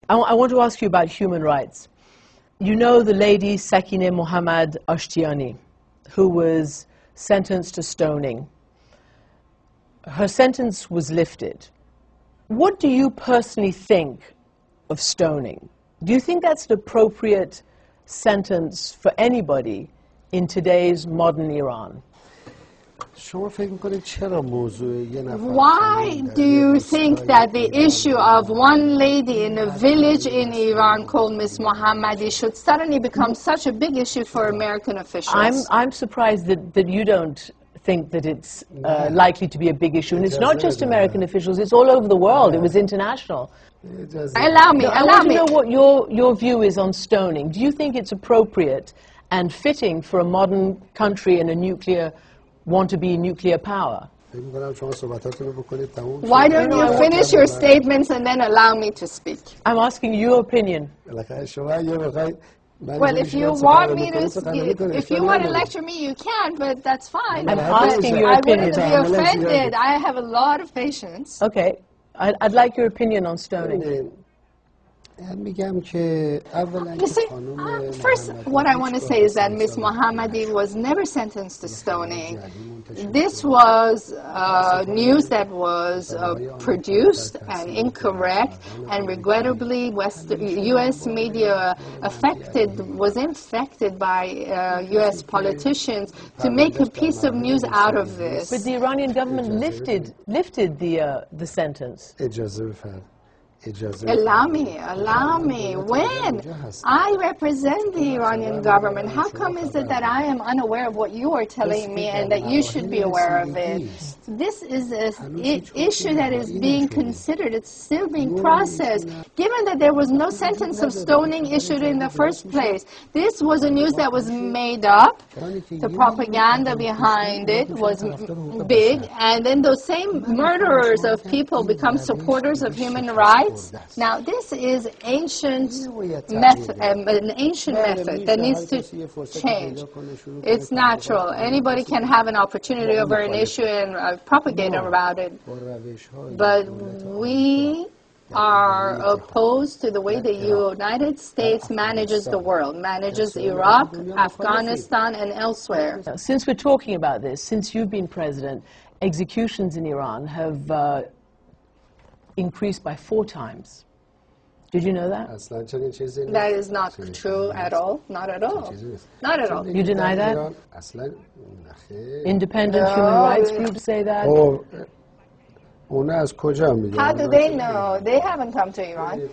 I want to ask you about human rights. You know the lady Sakineh Mohammed Ashtiani, who was sentenced to stoning. Her sentence was lifted. What do you personally think of stoning? Do you think that's an appropriate sentence for anybody in today's modern Iran? Why do you think that the issue of one lady in a village in Iran called Miss Mohammadi should suddenly become such a big issue for American officials? I'm surprised that you don't think that it's likely to be a big issue. And it's not just American officials, it's all over the world. It was international. Allow me. I want to know what your view is on stoning. Do you think it's appropriate and fitting for a modern country and a want-to-be nuclear power? Why don't you finish your statements and then allow me to speak? I'm asking your opinion. Well, if you want me to, if you want to lecture me, you can, but that's fine. I'm asking your opinion. I wouldn't be offended. I have a lot of patience. Okay. I'd like your opinion on stoning. First, what I want to say is that Miss Mohammadi was never sentenced to stoning. This was news that was produced and incorrect, and regrettably, U.S. media was infected by U.S. politicians to make a piece of news out of this. But the Iranian government lifted the sentence. Allow me. When I represent the Iranian government, how come is it that I am unaware of what you are telling me and that you should be aware of it? This is an issue that is being considered. It's still being processed. Given that there was no sentence of stoning issued in the first place, this was a news that was made up. The propaganda behind it was big, and then those same murderers of people become supporters of human rights. Now, this is an ancient method that needs to change. It's natural. Anybody can have an opportunity over an issue and propagate about it. But we are opposed to the way the United States manages the world, manages Iraq, Afghanistan, and elsewhere. Now, since we're talking about this, since you've been president, executions in Iran have increased by 4 times. Did you know that? That is not true at all. Not at all. Not at all. You deny that? Independent human rights groups say that? How do they know? They haven't come to Iran.